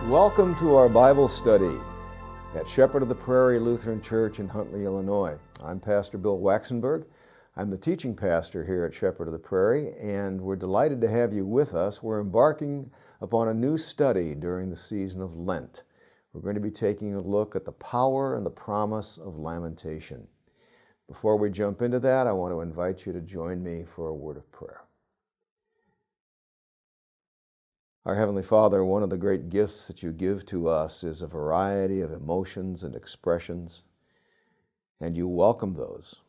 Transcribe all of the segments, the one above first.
Welcome to our Bible study at Shepherd of the Prairie Lutheran Church in Huntley, Illinois. I'm Pastor Bill Waxenberg. I'm the teaching pastor here at Shepherd of the Prairie, and we're delighted to have you with us. We're embarking upon a new study during the season of Lent. We're going to be taking a look at the power and the promise of lamentation. Before we jump into that, I want to invite you to join me for a word of prayer. Our Heavenly Father, one of the great gifts that you give to us is a variety of emotions and expressions, and you welcome those.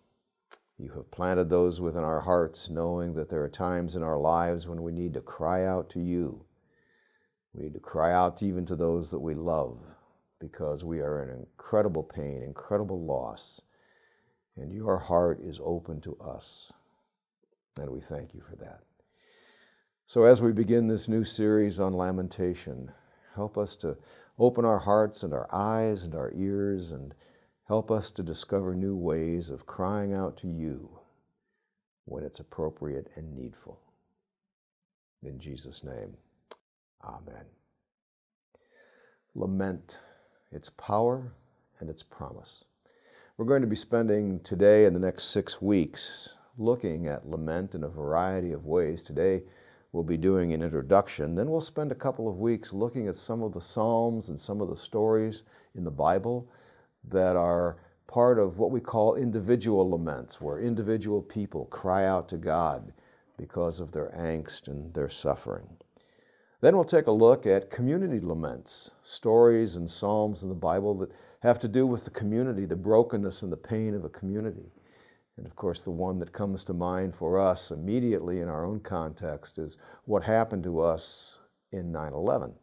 You have planted those within our hearts, knowing that there are times in our lives when we need to cry out to you. We need to cry out even to those that we love, because we are in incredible pain, incredible loss, and your heart is open to us, and we thank you for that. So as we begin this new series on lamentation, help us to open our hearts and our eyes and our ears, and help us to discover new ways of crying out to you when it's appropriate and needful. In Jesus' name, amen. Lament, its power and its promise. We're going to be spending today and the next 6 weeks looking at lament in a variety of ways. Today, we'll be doing an introduction. Then we'll spend a couple of weeks looking at some of the Psalms and some of the stories in the Bible that are part of what we call individual laments, where individual people cry out to God because of their angst and their suffering. Then we'll take a look at community laments, stories and Psalms in the Bible that have to do with the community, the brokenness and the pain of a community. And of course, the one that comes to mind for us immediately in our own context is what happened to us in 9/11.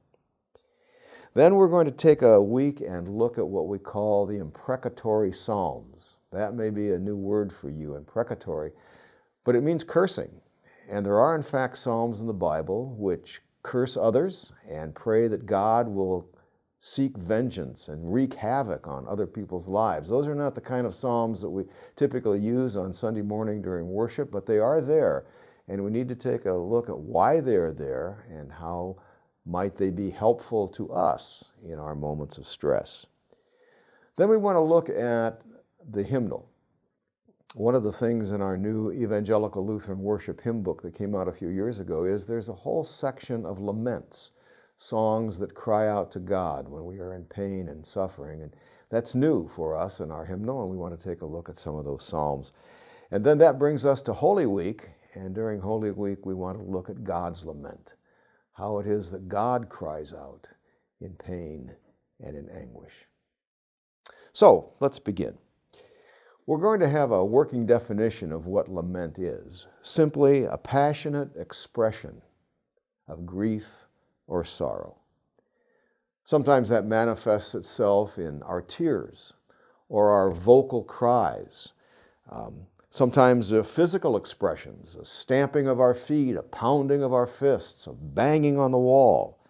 Then we're going to take a week and look at what we call the imprecatory Psalms. That may be a new word for you, imprecatory, but it means cursing. And there are in fact Psalms in the Bible which curse others and pray that God will seek vengeance and wreak havoc on other people's lives. Those are not the kind of Psalms that we typically use on Sunday morning during worship, but they are there, and we need to take a look at why they're there and how might they be helpful to us in our moments of stress. Then we want to look at the hymnal. One of the things in our new Evangelical Lutheran Worship hymn book that came out a few years ago is there's a whole section of laments, songs that cry out to God when we are in pain and suffering. And that's new for us in our hymnal, and we want to take a look at some of those psalms. And then that brings us to Holy Week, and during Holy Week we want to look at God's lament, how it is that God cries out in pain and in anguish. So let's begin. We're going to have a working definition of what lament is. Simply a passionate expression of grief or sorrow. Sometimes that manifests itself in our tears or our vocal cries. Sometimes physical expressions, a stamping of our feet, a pounding of our fists, a banging on the wall.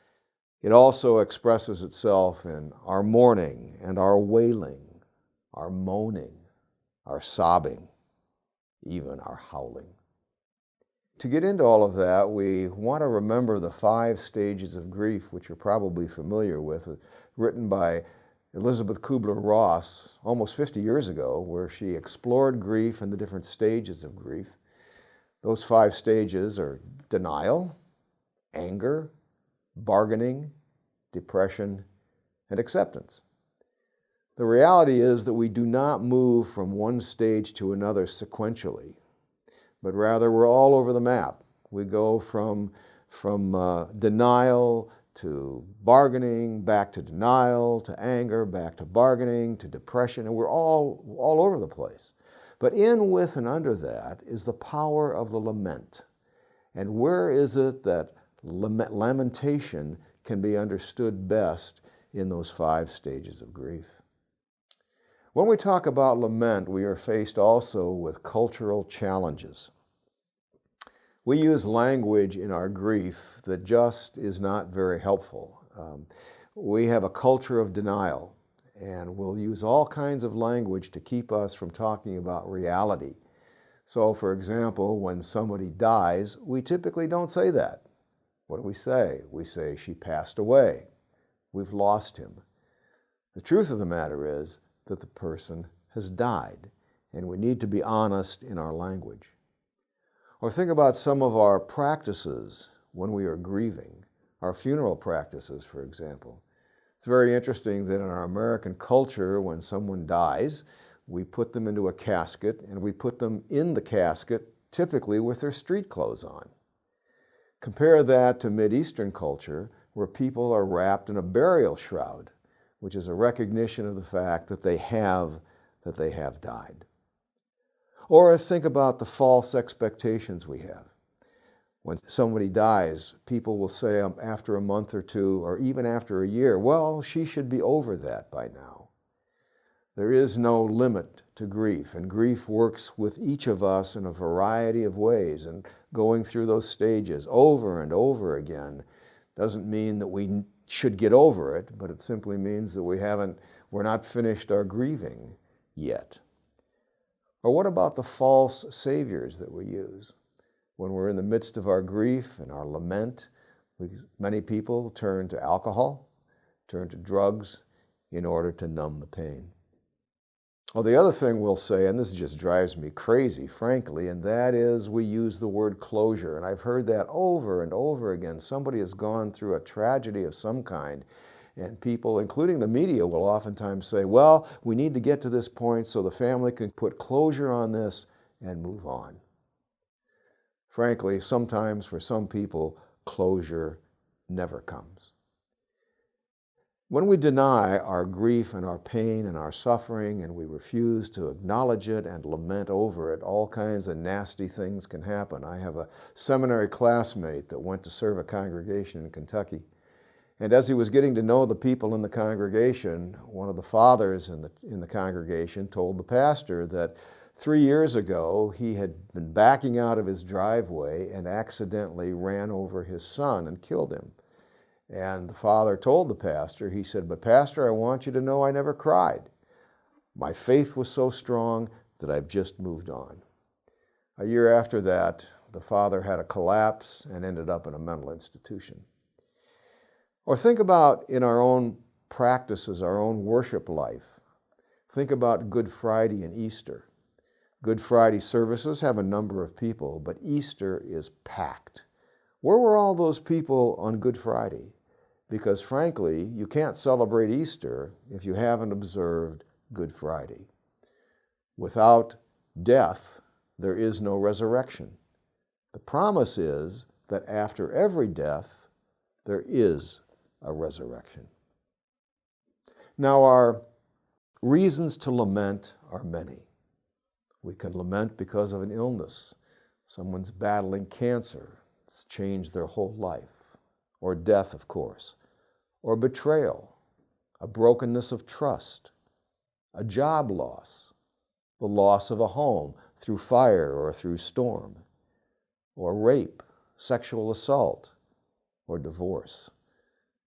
It also expresses itself in our mourning and our wailing, our moaning, our sobbing, even our howling. To get into all of that, we want to remember the 5 stages of grief, which you're probably familiar with, written by Elisabeth Kubler-Ross almost 50 years ago, where she explored grief and the different stages of grief. Those 5 stages are denial, anger, bargaining, depression, and acceptance. The reality is that we do not move from one stage to another sequentially, but rather we're all over the map. We go from denial to bargaining, back to denial, to anger, back to bargaining, to depression, and we're all over the place. But in, with, and under that is the power of the lament. And where is it that lamentation can be understood best in those 5 stages of grief? When we talk about lament, we are faced also with cultural challenges. We use language in our grief that just is not very helpful. We have a culture of denial, and we'll use all kinds of language to keep us from talking about reality. So, for example, when somebody dies, we typically don't say that. What do we say? We say she passed away. We've lost him. The truth of the matter is that the person has died, and we need to be honest in our language. Or think about some of our practices when we are grieving, our funeral practices, for example. It's very interesting that in our American culture, when someone dies, we put them into a casket, and we put them in the casket typically with their street clothes on. Compare that to Mideastern culture, where people are wrapped in a burial shroud, which is a recognition of the fact that they have died. Or think about the false expectations we have. When somebody dies, people will say after a month or two, or even after a year, well, she should be over that by now. There is no limit to grief, and grief works with each of us in a variety of ways, and going through those stages over and over again doesn't mean that we should get over it, but it simply means that we're not finished our grieving yet. Or what about the false saviors that we use? When we're in the midst of our grief and our lament, many people turn to alcohol, turn to drugs in order to numb the pain. Well, the other thing we'll say, and this just drives me crazy, frankly, and that is we use the word closure. And I've heard that over and over again. Somebody has gone through a tragedy of some kind, and people, including the media, will oftentimes say, well, we need to get to this point so the family can put closure on this and move on. Frankly, sometimes for some people, closure never comes. When we deny our grief and our pain and our suffering, and we refuse to acknowledge it and lament over it, all kinds of nasty things can happen. I have a seminary classmate that went to serve a congregation in Kentucky. And as he was getting to know the people in the congregation, one of the fathers in the congregation told the pastor that 3 years ago he had been backing out of his driveway and accidentally ran over his son and killed him. And the father told the pastor, he said, but Pastor, I want you to know I never cried. My faith was so strong that I've just moved on. A year after that, the father had a collapse and ended up in a mental institution. Or think about in our own practices, our own worship life. Think about Good Friday and Easter. Good Friday services have a number of people, but Easter is packed. Where were all those people on Good Friday? Because frankly, you can't celebrate Easter if you haven't observed Good Friday. Without death, there is no resurrection. The promise is that after every death, there is a resurrection. Now, our reasons to lament are many. We can lament because of an illness. Someone's battling cancer. It's changed their whole life. Or death, of course. Or betrayal, a brokenness of trust, a job loss, the loss of a home through fire or through storm, or rape, sexual assault, or divorce.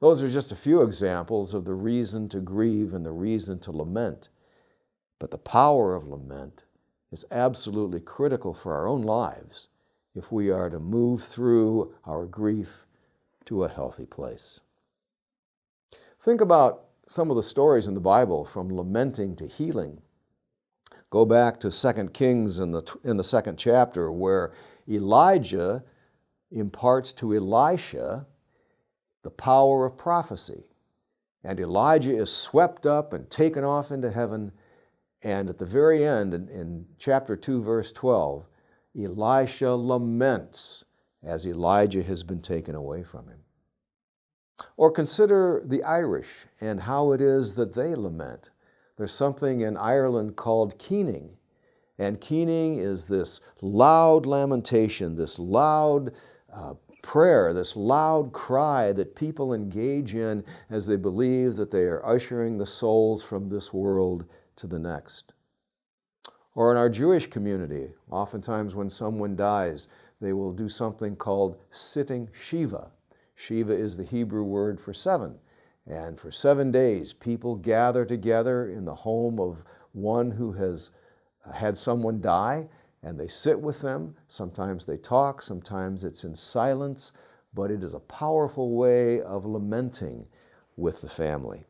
Those are just a few examples of the reason to grieve and the reason to lament. But the power of lament is absolutely critical for our own lives if we are to move through our grief to a healthy place. Think about some of the stories in the Bible, from lamenting to healing. Go back to 2 Kings in the second chapter, where Elijah imparts to Elisha the power of prophecy. And Elijah is swept up and taken off into heaven. And at the very end, in chapter 2, verse 12, Elisha laments as Elijah has been taken away from him. Or consider the Irish and how it is that they lament. There's something in Ireland called keening. And keening is this loud lamentation, this loud prayer, this loud cry that people engage in as they believe that they are ushering the souls from this world to the next. Or in our Jewish community, oftentimes when someone dies, they will do something called sitting Shiva. Shiva is the Hebrew word for 7. And for 7 days, people gather together in the home of one who has had someone die, and they sit with them. Sometimes they talk, sometimes it's in silence, but it is a powerful way of lamenting with the family.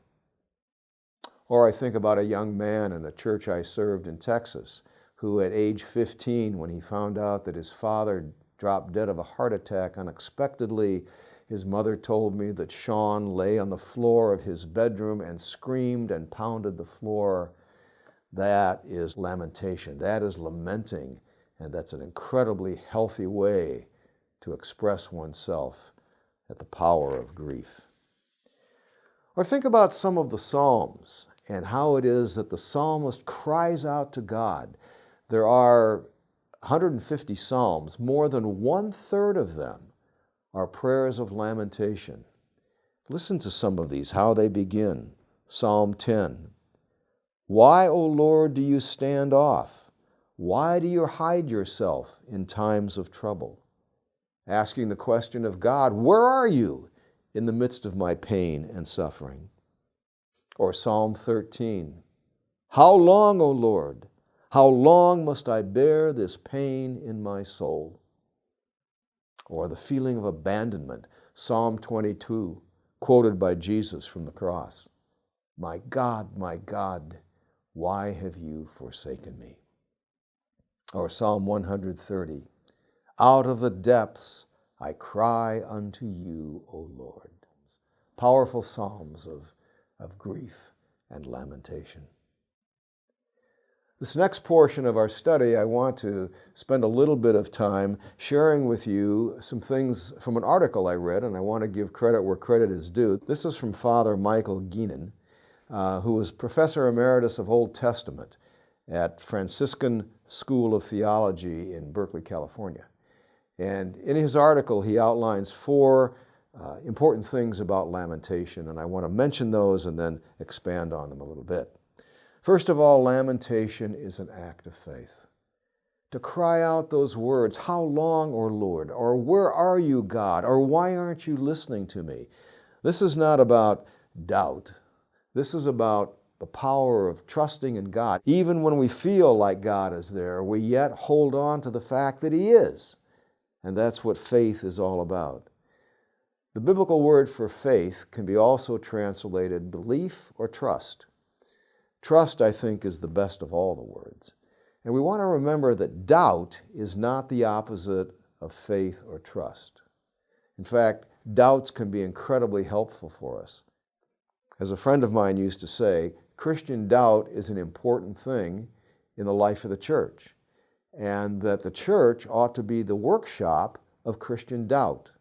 Or I think about a young man in a church I served in Texas who at age 15, when he found out that his father dropped dead of a heart attack unexpectedly, his mother told me that Sean lay on the floor of his bedroom and screamed and pounded the floor. That is lamentation. That is lamenting, and that's an incredibly healthy way to express oneself at the power of grief. Or think about some of the Psalms and how it is that the psalmist cries out to God. There are 150 Psalms. More than 1/3 of them are prayers of lamentation. Listen to some of these, how they begin. Psalm 10. Why, O Lord, do you stand off? Why do you hide yourself in times of trouble? Asking the question of God, where are you in the midst of my pain and suffering? Or Psalm 13. How long, O Lord? How long must I bear this pain in my soul? Or the feeling of abandonment, Psalm 22, quoted by Jesus from the cross. My God, why have you forsaken me? Or Psalm 130, out of the depths I cry unto you, O Lord. Powerful psalms of grief and lamentation. This next portion of our study, I want to spend a little bit of time sharing with you some things from an article I read, and I want to give credit where credit is due. This is from Father Michael Geenan, who was Professor Emeritus of Old Testament at Franciscan School of Theology in Berkeley, California. And in his article, he outlines 4 important things about lamentation, and I want to mention those and then expand on them a little bit. First of all, lamentation is an act of faith. To cry out those words, how long, O Lord, or where are you, God, or why aren't you listening to me? This is not about doubt. This is about the power of trusting in God. Even when we feel like God is there, we yet hold on to the fact that He is. And that's what faith is all about. The biblical word for faith can be also translated belief or trust. Trust, I think, is the best of all the words. And we want to remember that doubt is not the opposite of faith or trust. In fact, doubts can be incredibly helpful for us. As a friend of mine used to say, Christian doubt is an important thing in the life of the church, and that the church ought to be the workshop of Christian doubt,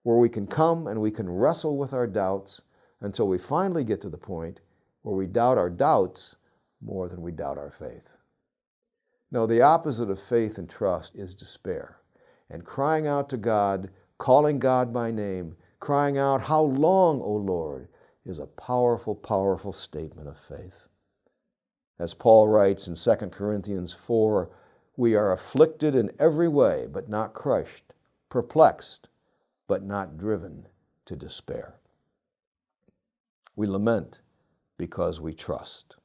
where we can come and we can wrestle with our doubts until we finally get to the point where we doubt our doubts more than we doubt our faith. No, the opposite of faith and trust is despair. And crying out to God, calling God by name, crying out, how long, O Lord, is a powerful, powerful statement of faith. As Paul writes in 2 Corinthians 4, we are afflicted in every way, but not crushed, perplexed, but not driven to despair. We lament because we trust.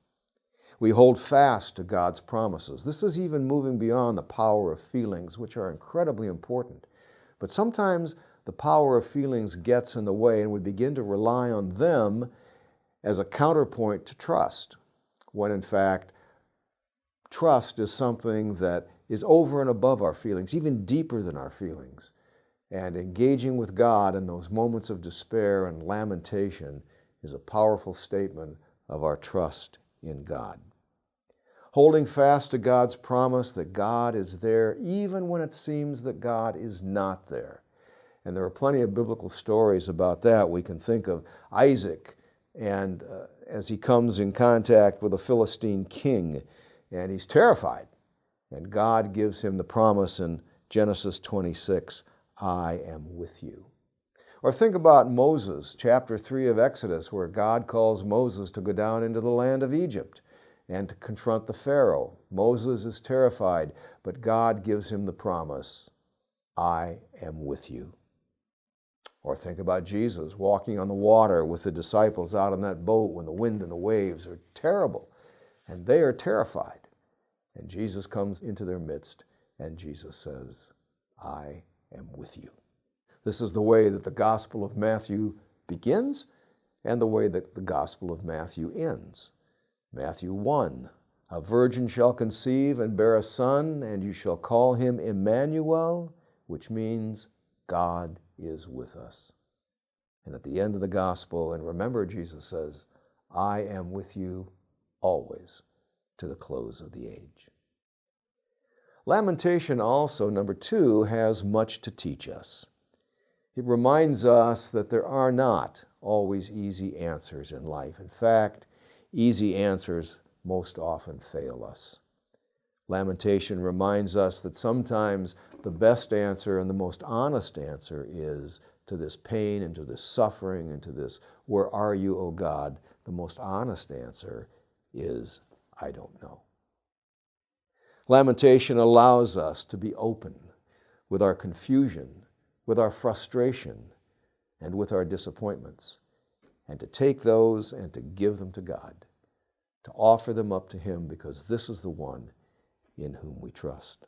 We hold fast to God's promises. This is even moving beyond the power of feelings, which are incredibly important. But sometimes the power of feelings gets in the way, and we begin to rely on them as a counterpoint to trust, when in fact, trust is something that is over and above our feelings, even deeper than our feelings. And engaging with God in those moments of despair and lamentation is a powerful statement of our trust in God. Holding fast to God's promise that God is there even when it seems that God is not there. And there are plenty of biblical stories about that. We can think of Isaac, and as he comes in contact with a Philistine king, and he's terrified. And God gives him the promise in Genesis 26, I am with you. Or think about Moses, chapter 3 of Exodus, where God calls Moses to go down into the land of Egypt and to confront the Pharaoh. Moses is terrified, but God gives him the promise, I am with you. Or think about Jesus walking on the water with the disciples out on that boat when the wind and the waves are terrible, and they are terrified. And Jesus comes into their midst, and Jesus says, I am with you. This is the way that the Gospel of Matthew begins, and the way that the Gospel of Matthew ends. Matthew 1, a virgin shall conceive and bear a son, and you shall call him Emmanuel, which means God is with us. And at the end of the Gospel, and remember, Jesus says, I am with you always to the close of the age. Lamentation also, number 2, has much to teach us. It reminds us that there are not always easy answers in life. In fact, easy answers most often fail us. Lamentation reminds us that sometimes the best answer and the most honest answer is to this pain and to this suffering and to this, where are you, O God? The most honest answer is, I don't know. Lamentation allows us to be open with our confusion, with our frustration, and with our disappointments, and to take those and to give them to God, to offer them up to Him, because this is the one in whom we trust.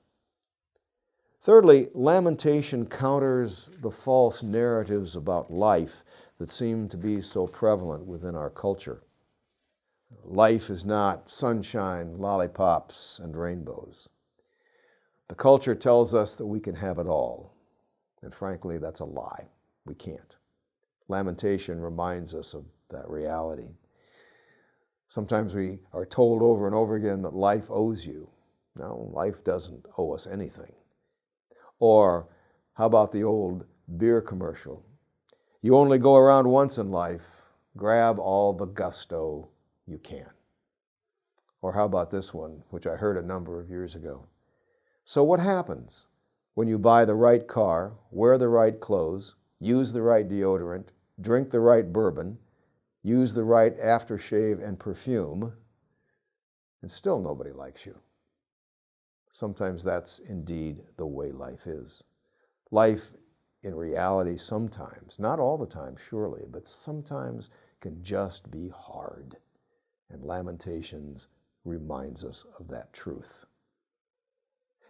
Thirdly, lamentation counters the false narratives about life that seem to be so prevalent within our culture. Life is not sunshine, lollipops, and rainbows. The culture tells us that we can have it all, and frankly, that's a lie. We can't. Lamentation reminds us of that reality. Sometimes we are told over and over again that life owes you. No, life doesn't owe us anything. Or how about the old beer commercial? You only go around once in life. Grab all the gusto you can. Or how about this one, which I heard a number of years ago? So what happens when you buy the right car, wear the right clothes, use the right deodorant, drink the right bourbon, use the right aftershave and perfume, and still nobody likes you? Sometimes that's indeed the way life is. Life, in reality, sometimes, not all the time, surely, but sometimes can just be hard. And Lamentations reminds us of that truth.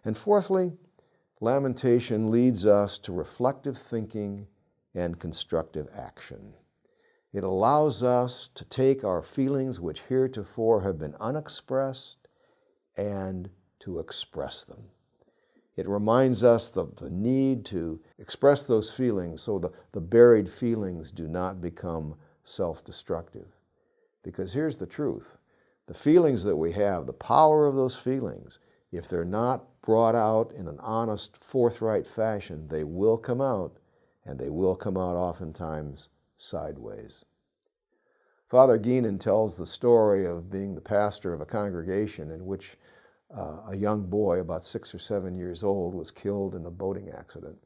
And fourthly, lamentation leads us to reflective thinking and constructive action. It allows us to take our feelings, which heretofore have been unexpressed, and to express them. It reminds us of the need to express those feelings so the buried feelings do not become self-destructive. Because here's the truth. The feelings that we have, the power of those feelings, if they're not brought out in an honest, forthright fashion, they will come out, and they will come out oftentimes sideways. Father Guinan tells the story of being the pastor of a congregation in which a young boy, about 6 or 7 years old, was killed in a boating accident.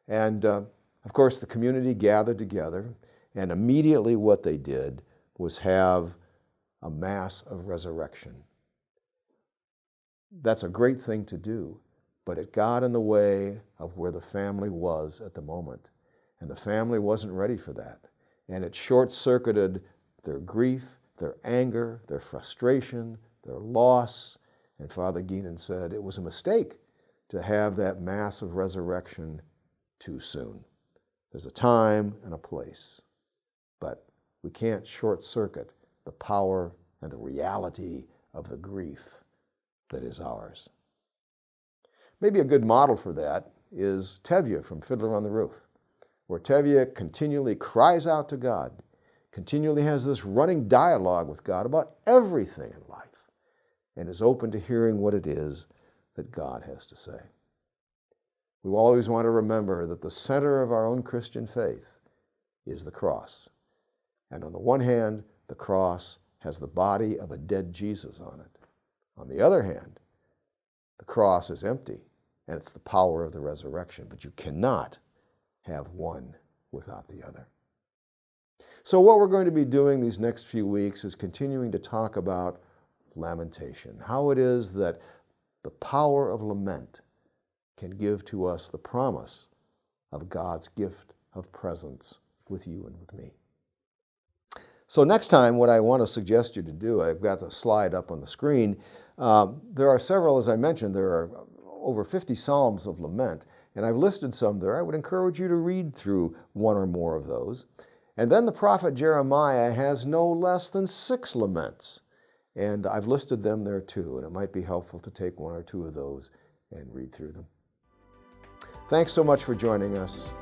And of course, the community gathered together, and immediately what they did was have a Mass of Resurrection. That's a great thing to do, but it got in the way of where the family was at the moment. And the family wasn't ready for that. And it short-circuited their grief, their anger, their frustration, their loss. And Father Guinan said it was a mistake to have that Mass of Resurrection too soon. There's a time and a place, but we can't short-circuit the power and the reality of the grief that is ours. Maybe a good model for that is Tevye from Fiddler on the Roof, where Tevye continually cries out to God, continually has this running dialogue with God about everything in life, and is open to hearing what it is that God has to say. We always want to remember that the center of our own Christian faith is the cross. And on the one hand, the cross has the body of a dead Jesus on it. On the other hand, the cross is empty, and it's the power of the resurrection. But you cannot have one without the other. So what we're going to be doing these next few weeks is continuing to talk about lamentation, how it is that the power of lament can give to us the promise of God's gift of presence with you and with me. So next time, what I want to suggest you to do, I've got the slide up on the screen. There are several, as I mentioned, there are over 50 Psalms of lament, and I've listed some there. I would encourage you to read through one or more of those. And then the prophet Jeremiah has no less than 6 laments. And I've listed them there too, and it might be helpful to take 1 or 2 of those and read through them. Thanks so much for joining us.